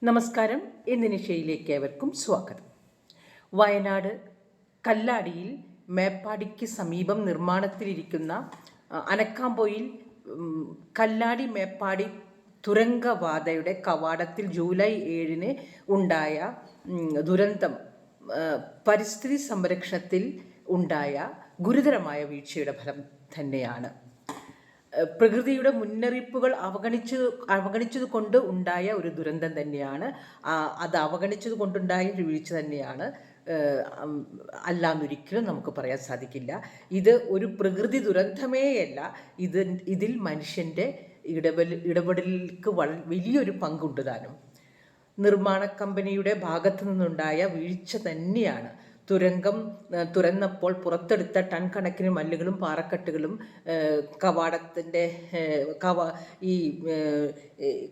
നമസ്കാരം. ഇന്ന് നിശയിലേക്ക് ഏവർക്കും സ്വാഗതം. വയനാട് കല്ലാടിയിൽ മേപ്പാടിക്ക് സമീപം നിർമ്മാണത്തിലിരിക്കുന്ന അനക്കാംപൊയിൽ കല്ലാടി മേപ്പാടി തുരങ്കപാതയുടെ കവാടത്തിൽ ജൂലൈ 7 ഉണ്ടായ ദുരന്തം പരിസ്ഥിതി സംരക്ഷണത്തിൽ ഉണ്ടായ ഗുരുതരമായ വീഴ്ചയുടെ ഫലം തന്നെയാണ്. പ്രകൃതിയുടെ മുന്നറിയിപ്പുകൾ അവഗണിച്ചത് കൊണ്ട് ഉണ്ടായ ഒരു ദുരന്തം തന്നെയാണ്. അത് അവഗണിച്ചത് കൊണ്ടുണ്ടായ ഒരു വീഴ്ച തന്നെയാണ്. അല്ലാന്നൊരിക്കലും നമുക്ക് പറയാൻ സാധിക്കില്ല. ഇത് ഒരു പ്രകൃതി ദുരന്തമേയല്ല. ഇതിൽ മനുഷ്യൻ്റെ ഇടപെടലുകൾക്ക് വലിയൊരു പങ്കുണ്ട് താനും. നിർമ്മാണ കമ്പനിയുടെ ഭാഗത്തു നിന്നുണ്ടായ വീഴ്ച തന്നെയാണ്. തുരങ്കം തുറന്നപ്പോൾ പുറത്തെടുത്ത ടൺ കണക്കിന് മല്ലുകളും പാറക്കെട്ടുകളും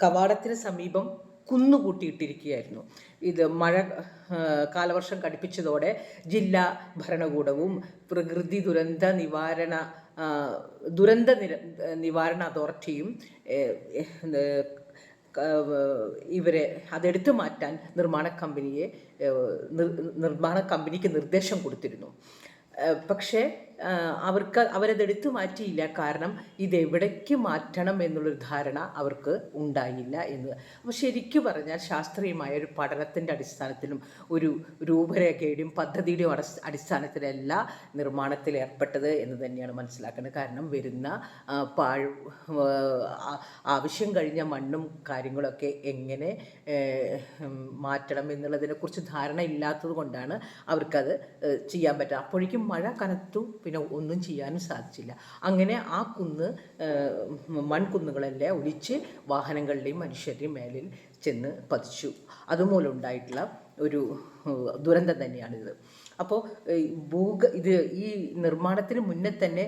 കവാടത്തിന് സമീപം കുന്നുകൂട്ടിയിട്ടിരിക്കുകയായിരുന്നു. ഇത് കാലവർഷം കടുപ്പിച്ചതോടെ ജില്ലാ ഭരണകൂടവും പ്രകൃതി ദുരന്ത നിവാരണ അതോറിറ്റിയും ഇവരെ അതെടുത്തു മാറ്റാൻ നിർമ്മാണ കമ്പനിക്ക് നിർദ്ദേശം കൊടുത്തിരുന്നു. പക്ഷേ അവരതെടുത്തു മാറ്റിയില്ല. കാരണം ഇതെവിടേക്ക് മാറ്റണം എന്നുള്ളൊരു ധാരണ അവർക്ക് ഉണ്ടായില്ല എന്ന്. അപ്പോൾ ശരിക്കും പറഞ്ഞാൽ ശാസ്ത്രീയമായ ഒരു പഠനത്തിൻ്റെ അടിസ്ഥാനത്തിലും ഒരു രൂപരേഖയുടെയും പദ്ധതിയുടെയും അടിസ്ഥാനത്തിലല്ല നിർമ്മാണത്തിൽ ഏർപ്പെട്ടത് എന്ന് തന്നെയാണ് മനസ്സിലാക്കുന്നത്. കാരണം വരുന്ന ആവശ്യം കഴിഞ്ഞ മണ്ണും കാര്യങ്ങളൊക്കെ എങ്ങനെ മാറ്റണം എന്നുള്ളതിനെക്കുറിച്ച് ധാരണ ഇല്ലാത്തത് കൊണ്ടാണ് അവർക്കത് ചെയ്യാൻ പറ്റുക. അപ്പോഴേക്കും മഴ കനത്തു. പിന്നെ ഒന്നും ചെയ്യാനും സാധിച്ചില്ല. അങ്ങനെ ആ മൺകുന്നുകളെല്ലാം ഒലിച്ച് വാഹനങ്ങളുടെയും മനുഷ്യരുടെയും മേലിൽ ചെന്ന് പതിച്ചു. അതുമൂലം ഉണ്ടായിട്ടുള്ള ഒരു ദുരന്തം തന്നെയാണിത്. അപ്പോൾ ഈ നിർമ്മാണത്തിന് മുന്നേ തന്നെ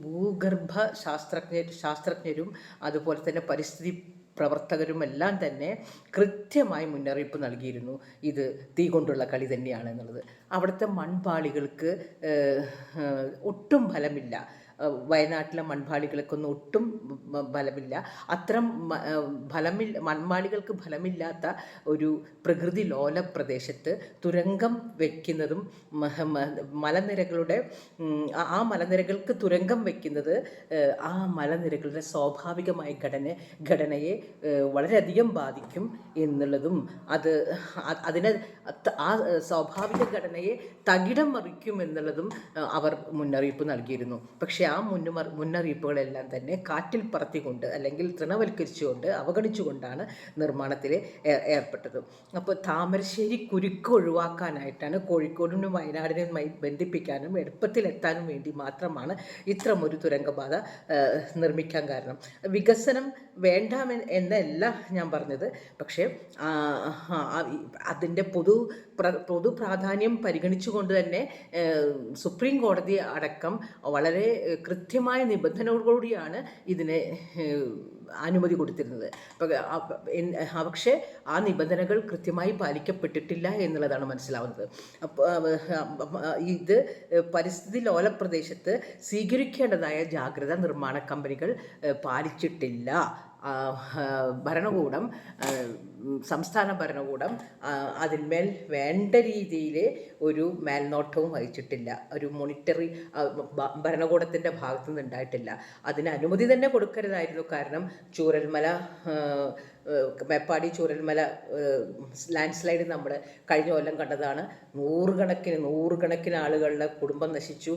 ഭൂഗർഭ ശാസ്ത്രജ്ഞരും അതുപോലെ തന്നെ പരിസ്ഥിതി പ്രവർത്തകരുമെല്ലാം തന്നെ കൃത്യമായി മുന്നറിയിപ്പ് നൽകിയിരുന്നു. ഇത് തീ കൊണ്ടുള്ള കളി തന്നെയാണ് എന്നുള്ളത്. അവിടുത്തെ മൺപാളികൾക്ക് ഒട്ടും ഫലമില്ല. വയനാട്ടിലെ മൺപാളികൾക്കൊന്നും ഒട്ടും ഫലമില്ല. അത്തരം മൺപാളികൾക്ക് ഫലമില്ലാത്ത ഒരു പ്രകൃതി ലോല പ്രദേശത്ത് തുരങ്കം വയ്ക്കുന്നതും മലനിരകൾക്ക് തുരങ്കം വയ്ക്കുന്നത് ആ മലനിരകളുടെ സ്വാഭാവികമായ ഘടനയെ വളരെയധികം ബാധിക്കും എന്നുള്ളതും അതിനെ ആ സ്വാഭാവിക ഘടനയെ തകിടം മറിക്കും എന്നുള്ളതും അവർ മുന്നറിയിപ്പ് നൽകിയിരുന്നു. പക്ഷേ ആ മുന്നറിയിപ്പുകളെല്ലാം തന്നെ കാറ്റിൽ പറത്തിക്കൊണ്ട് അല്ലെങ്കിൽ തൃണവൽക്കരിച്ചുകൊണ്ട് അവഗണിച്ചുകൊണ്ടാണ് നിർമ്മാണത്തിൽ ഏർപ്പെട്ടത്. അപ്പോൾ താമരശ്ശേരി കുരുക്ക് ഒഴിവാക്കാനായിട്ടാണ് കോഴിക്കോടിനും വയനാടിനെയും ബന്ധിപ്പിക്കാനും എളുപ്പത്തിലെത്താനും വേണ്ടി മാത്രമാണ് ഇത്തരമൊരു തുരങ്കപാത നിർമ്മിക്കാൻ കാരണം. വികസനം വേണ്ട എന്നല്ല ഞാൻ പറഞ്ഞത്. പക്ഷേ അതിൻ്റെ പൊതു പ്രാധാന്യം പരിഗണിച്ചുകൊണ്ട് തന്നെ സുപ്രീം കോടതി അടക്കം വളരെ കൃത്യമായ നിബന്ധനകളോടുകൂടിയാണ് ഇതിനെ അനുമതി കൊടുത്തിരുന്നത്. പക്ഷേ ആ നിബന്ധനകൾ കൃത്യമായി പാലിക്കപ്പെട്ടിട്ടില്ല എന്നുള്ളതാണ് മനസ്സിലാവുന്നത്. ഇത് പരിസ്ഥിതി ലോല പ്രദേശത്ത് സ്വീകരിക്കേണ്ടതായ ജാഗ്രത നിർമ്മാണ കമ്പനികൾ പാലിച്ചിട്ടില്ല. സംസ്ഥാന ഭരണകൂടം അതിന്മേൽ വേണ്ട രീതിയിൽ ഒരു മേൽനോട്ടവും വഹിച്ചിട്ടില്ല. ഒരു മോണിറ്ററി ഭരണകൂടത്തിൻ്റെ ഭാഗത്തു നിന്ന് ഉണ്ടായിട്ടില്ല. അതിന് അനുമതി തന്നെ കൊടുക്കരുതായിരുന്നു. കാരണം മേപ്പാടി ചൂരൽമല ലാൻഡ് സ്ലൈഡ് നമ്മൾ കഴിഞ്ഞ കൊല്ലം കണ്ടതാണ്. നൂറുകണക്കിന് ആളുകളുടെ കുടുംബം നശിച്ചു,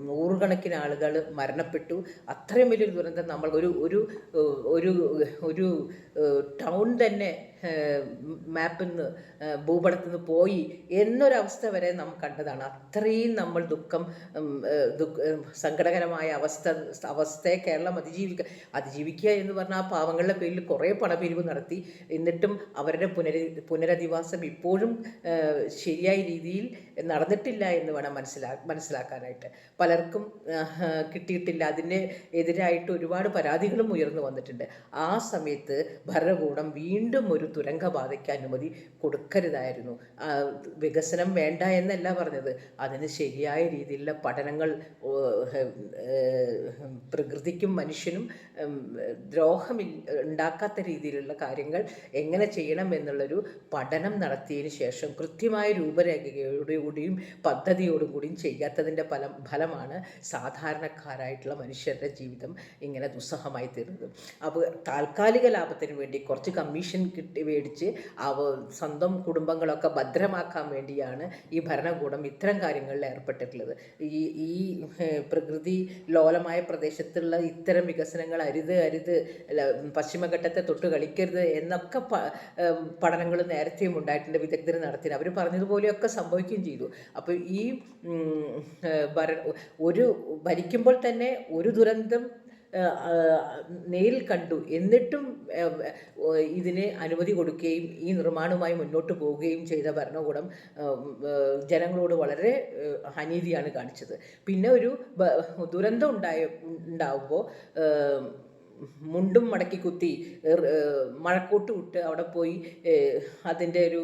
നൂറുകണക്കിന് ആളുകൾ മരണപ്പെട്ടു. അത്രയും വലിയൊരു ദുരന്തം നമ്മൾ ഒരു ടൗൺ തന്നെ മാപ്പിൽ നിന്ന് ഭൂപടത്തിൽ നിന്ന് പോയി എന്നൊരവസ്ഥ വരെ നാം കണ്ടതാണ്. അത്രയും നമ്മൾ സങ്കടകരമായ അവസ്ഥയെ കേരളം അതിജീവിക്കുക എന്ന് പറഞ്ഞാൽ ആ പാവങ്ങളുടെ പേരിൽ കുറേ പണപ്പിരിവ് നടത്തി. എന്നിട്ടും അവരുടെ പുനരധിവാസം ഇപ്പോഴും ശരിയായ രീതിയിൽ നടന്നിട്ടില്ല എന്ന് വേണം മനസ്സിലാക്കാനായിട്ട്. പലർക്കും കിട്ടിയിട്ടില്ല. അതിന് എതിരായിട്ട് ഒരുപാട് പരാതികളും ഉയർന്നു വന്നിട്ടുണ്ട്. ആ സമയത്ത് ഭരണകൂടം വീണ്ടും ഒരു തുരങ്കപാതയ്ക്ക് അനുമതി കൊടുക്കരുതായിരുന്നു. വികസനം വേണ്ട എന്നല്ല പറഞ്ഞത്, അതിന് ശരിയായ രീതിയിലുള്ള പഠനങ്ങൾ പ്രകൃതിക്കും മനുഷ്യനും ദ്രോഹം ഉണ്ടാക്കാത്ത രീതിയിലുള്ള കാര്യങ്ങൾ എങ്ങനെ ചെയ്യണം എന്നുള്ളൊരു പഠനം നടത്തിയതിന് ശേഷം കൃത്യമായ രൂപരേഖയോടുകൂടിയും പദ്ധതിയോടും കൂടിയും ചെയ്യാത്തതിൻ്റെ ഫലമാണ് സാധാരണക്കാരായിട്ടുള്ള മനുഷ്യരുടെ ജീവിതം ഇങ്ങനെ ദുസ്സഹമായി തീർന്നത്. അപ്പോൾ താൽക്കാലിക ലാഭത്തിന് വേണ്ടി കുറച്ച് കമ്മീഷൻ മേടിച്ച് സ്വന്തം കുടുംബങ്ങളൊക്കെ ഭദ്രമാക്കാൻ വേണ്ടിയാണ് ഈ ഭരണകൂടം ഇത്തരം കാര്യങ്ങളിൽ ഏർപ്പെട്ടിട്ടുള്ളത്. ഈ പ്രകൃതി ലോലമായ പ്രദേശത്തുള്ള ഇത്തരം വികസനങ്ങൾ അരുത്, പശ്ചിമഘട്ടത്തെ തൊട്ട് കളിക്കരുത് എന്നൊക്കെ പഠനങ്ങൾ നേരത്തെയും ഉണ്ടായിട്ടുണ്ട്, വിദഗ്ധർ നടത്തി. അവർ പറഞ്ഞതുപോലെയൊക്കെ സംഭവിക്കുകയും ചെയ്തു. അപ്പോൾ ഈ ഭരിക്കുമ്പോൾ തന്നെ ഒരു ദുരന്തം നേരിൽ കണ്ടു, എന്നിട്ടും ഇതിന് അനുമതി കൊടുക്കുകയും ഈ നിർമ്മാണവുമായി മുന്നോട്ട് പോവുകയും ചെയ്ത ഭരണകൂടം ജനങ്ങളോട് വളരെ അനീതിയാണ് കാണിച്ചത്. പിന്നെ ഒരു ദുരന്തം ഉണ്ടാവുമ്പോൾ മുണ്ടും മടക്കി കുത്തി മഴക്കൂട്ട് വിട്ട് അവിടെ പോയി അതിൻ്റെ ഒരു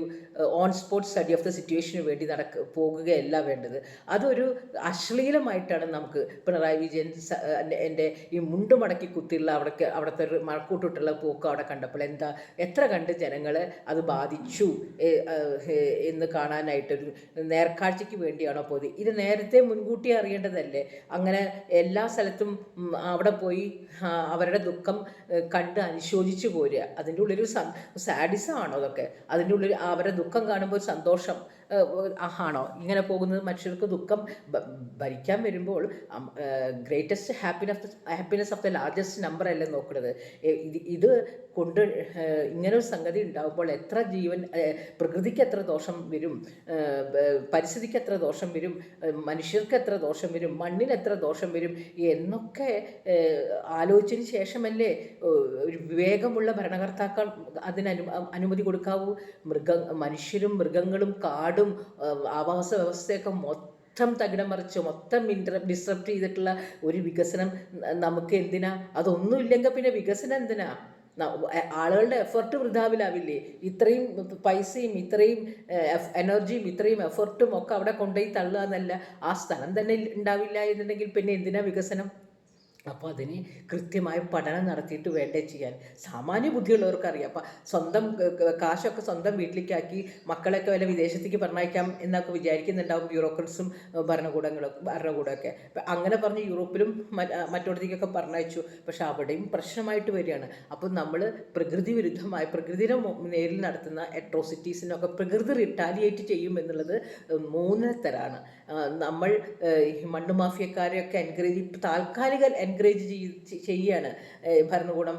on spot study of the സിറ്റുവേഷന് വേണ്ടി പോകുകയല്ല വേണ്ടത്. അതൊരു അശ്ലീലമായിട്ടാണ് നമുക്ക് പിണറായി വിജയൻ എൻ്റെ ഈ മുണ്ട് മടക്കി കുത്തിയുള്ള അവിടുത്തെ ഒരു മഴക്കൂട്ടിട്ടുള്ള പോക്ക് അവിടെ കണ്ടപ്പോൾ എത്ര കണ്ട് ജനങ്ങളെ അത് ബാധിച്ചു എന്ന് കാണാനായിട്ടൊരു നേർക്കാഴ്ചയ്ക്ക് വേണ്ടിയാണോ പോയത്? ഇത് നേരത്തെ മുൻകൂട്ടി അറിയേണ്ടതല്ലേ? അങ്ങനെ എല്ലാ സ്ഥലത്തും അവിടെ പോയി അവരുടെ ദുഃഖം കണ്ട് അനുശോചിച്ചു പോരുക, അതിൻ്റെ ഉള്ളിലൊരു സാഡിസമാണോ അതൊക്കെ? അതിൻ്റെ ഉള്ളിൽ അവരുടെ ദുഃഖം കാണുമ്പോൾ സന്തോഷം ആണോ ഇങ്ങനെ പോകുന്നത്? മനുഷ്യർക്ക് ദുഃഖം ഭരിക്കാൻ വരുമ്പോൾ greatest happiness of the largest number അല്ലേ നോക്കുന്നത്. ഇത് കൊണ്ട് ഇങ്ങനൊരു സംഗതി ഉണ്ടാകുമ്പോൾ എത്ര ജീവൻ, പ്രകൃതിക്ക് എത്ര ദോഷം വരും, പരിസ്ഥിതിക്ക് എത്ര ദോഷം വരും, മനുഷ്യർക്ക് എത്ര ദോഷം വരും, മണ്ണിന് എത്ര ദോഷം വരും എന്നൊക്കെ ആലോചിച്ചതിന് ശേഷമല്ലേ ഒരു വിവേകമുള്ള ഭരണകർത്താക്കൾ അതിന് അനുമതി കൊടുക്കാവൂ. മനുഷ്യരും മൃഗങ്ങളും കാടും ആവാസ വ്യവസ്ഥയൊക്കെ മൊത്തം തകിടം മറിച്ച് മൊത്തം ഡിസ്റപ്റ്റ് ചെയ്തിട്ടുള്ള ഒരു വികസനം നമുക്ക് എന്തിനാ? അതൊന്നുമില്ലെങ്കിൽ പിന്നെ വികസനം എന്തിനാ? ആളുകളുടെ എഫർട്ട് വൃഥാവിലാവില്ലേ? ഇത്രയും പൈസയും ഇത്രയും എനർജിയും ഇത്രയും എഫർട്ടും ഒക്കെ അവിടെ കൊണ്ടുപോയി തള്ളുക എന്നല്ല, ആ സ്ഥലം തന്നെ ഉണ്ടാവില്ല എന്നുണ്ടെങ്കിൽ പിന്നെ എന്തിനാ വികസനം? അപ്പോൾ അതിന് കൃത്യമായ പഠനം നടത്തിയിട്ട് വേണ്ടേ ചെയ്യാൻ. സാമാന്യ ബുദ്ധിയുള്ളവർക്കറിയാം. അപ്പം സ്വന്തം കാശൊക്കെ സ്വന്തം വീട്ടിലേക്കാക്കി മക്കളൊക്കെ വല്ല വിദേശത്തേക്ക് പറഞ്ഞയക്കാം എന്നൊക്കെ വിചാരിക്കുന്നുണ്ടാവും ബ്യൂറോക്രറ്റ്സും ഭരണകൂടമൊക്കെ. അങ്ങനെ പറഞ്ഞ് യൂറോപ്പിലും മറ്റോടത്തേക്കൊക്കെ പറഞ്ഞയച്ചു. പക്ഷെ അവിടെയും പ്രശ്നമായിട്ട് വരികയാണ്. അപ്പം നമ്മൾ പ്രകൃതി വിരുദ്ധമായ പ്രകൃതിയുടെ നേരിൽ നടത്തുന്ന അട്രോസിറ്റീസിനൊക്കെ പ്രകൃതി റിട്ടാലിയേറ്റ് ചെയ്യും എന്നുള്ളത് മൂന്നത്തരാണ്. നമ്മൾ മണ്ണ് മാഫിയക്കാരെയൊക്കെ താൽക്കാലിക എൻകറേജ് ചെയ്യുകയാണ് ഭരണകൂടം,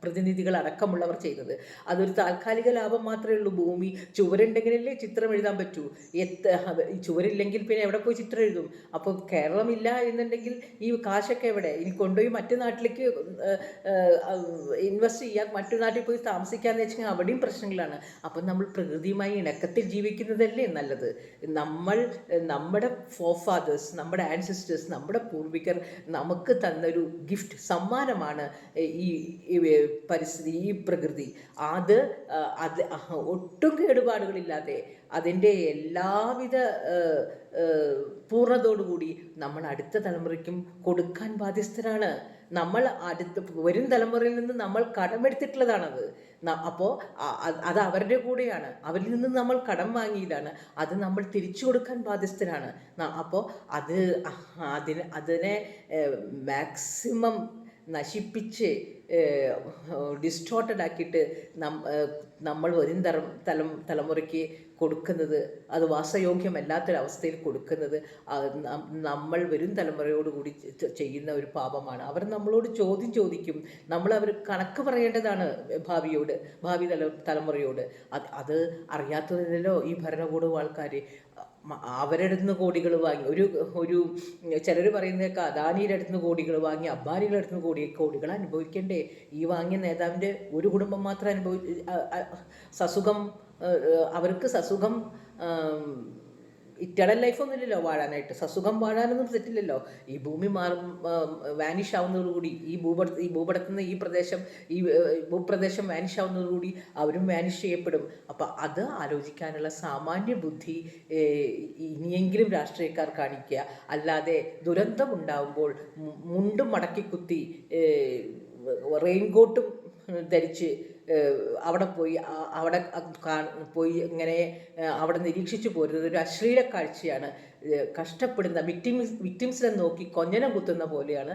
പ്രതിനിധികളടക്കമുള്ളവർ ചെയ്തത്. അതൊരു താൽക്കാലിക ലാഭം മാത്രമേ ഉള്ളൂ. ഭൂമി ചുവരുണ്ടെങ്കിലല്ലേ ചിത്രം എഴുതാൻ പറ്റൂ. ചുവരില്ലെങ്കിൽ പിന്നെ എവിടെ പോയി ചിത്രം എഴുതും? അപ്പോൾ കേരളമില്ല എന്നുണ്ടെങ്കിൽ ഈ കാശൊക്കെ എവിടെ? ഇനി കൊണ്ടുപോയി മറ്റു നാട്ടിലേക്ക് ഇൻവെസ്റ്റ് ചെയ്യാൻ, മറ്റു നാട്ടിൽ പോയി താമസിക്കാന്ന് വെച്ചാൽ അവിടെയും പ്രശ്നങ്ങളാണ്. അപ്പം നമ്മൾ പ്രകൃതിയുമായി ഇണക്കത്തിൽ ജീവിക്കുന്നതല്ലേ നല്ലത്. നമ്മുടെ ഫോർഫാദേഴ്സ്, നമ്മുടെ ആൻസിസ്റ്റേഴ്സ്, നമ്മുടെ പൂർവികർ നമുക്ക് തന്നൊരു ഗിഫ്റ്റ്, സമ്മാനമാണ് ഈ പരിസ്ഥിതി, ഈ പ്രകൃതി. അത് ഒട്ടും കേടുപാടുകളില്ലാതെ അതിൻ്റെ എല്ലാവിധ പൂർണ്ണതയോടുകൂടി നമ്മൾ അടുത്ത തലമുറയ്ക്കും കൊടുക്കാൻ ബാധ്യസ്ഥരാണ്. നമ്മൾ വരും തലമുറയിൽ നിന്ന് നമ്മൾ കടമെടുത്തിട്ടുള്ളതാണത്. അപ്പോൾ അത് അവരുടെ കൂടെയാണ്, അവരിൽ നിന്ന് നമ്മൾ കടം വാങ്ങിയതാണ്, അത് നമ്മൾ തിരിച്ചു കൊടുക്കാൻ ബാധ്യസ്ഥരാണ്. അപ്പോൾ അതിനെ മാക്സിമം നശിപ്പിച്ച് ഡിസ്റ്റോർട്ടഡ് ആക്കിയിട്ട് നമ്മൾ വരും തലമുറയ്ക്ക് കൊടുക്കുന്നത്, അത് വാസയോഗ്യമല്ലാത്തൊരവസ്ഥയിൽ കൊടുക്കുന്നത് നമ്മൾ വരും തലമുറയോടുകൂടി ചെയ്യുന്ന ഒരു പാപമാണ്. അവർ നമ്മളോട് ചോദ്യം ചോദിക്കും, അവർ കണക്ക് പറയേണ്ടതാണ് ഭാവി തലമുറയോട്. അത് അറിയാത്തതിലോ ഈ ഭരണകൂടവും ആൾക്കാർ അവരുടെ അടുത്ത് നിന്ന് കോടികൾ വാങ്ങി, ഒരു ചിലർ പറയുന്നതൊക്കെ അദാനിയുടെ അടുത്ത് നിന്ന് കോടികൾ വാങ്ങി അംബാനികളുടെ അടുത്ത് നിന്ന് കോടികൾ അനുഭവിക്കണ്ടേ? ഈ വാങ്ങിയ നേതാവിൻ്റെ ഒരു കുടുംബം മാത്രം സസുഖം അവർക്ക് സസുഖം ഇറ്റേണൽ ലൈഫൊന്നും ഇല്ലല്ലോ വാഴാനായിട്ട്, സസുഖം വാഴാനൊന്നും തെറ്റില്ലല്ലോ. ഈ ഭൂമി വാനിഷ് ആവുന്നതോടുകൂടി ഈ ഭൂപടത്തിൽ നിന്ന് ഈ ഭൂപ്രദേശം വാനിഷ് ആവുന്നതോടുകൂടി അവരും വാനിഷ് ചെയ്യപ്പെടും. അപ്പം അത് ആലോചിക്കാനുള്ള സാമാന്യ ബുദ്ധി ഇനിയെങ്കിലും രാഷ്ട്രീയക്കാർ കാണിക്കുക. അല്ലാതെ ദുരന്തം ഉണ്ടാവുമ്പോൾ മുണ്ടും മടക്കി കുത്തി റെയിൻകോട്ടും ധരിച്ച് അവിടെ പോയി ഇങ്ങനെ അവിടെ നിരീക്ഷിച്ചു പോരുന്നത് ഒരു അശ്ലീല കാഴ്ചയാണ്. കഷ്ടപ്പെടുന്ന വിക്ടിംസിനെ നോക്കി കൊഞ്ഞനം കുത്തുന്ന പോലെയാണ്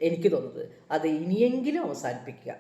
എനിക്ക് തോന്നുന്നത്. അത് ഇനിയെങ്കിലും അവസാനിപ്പിക്കുക.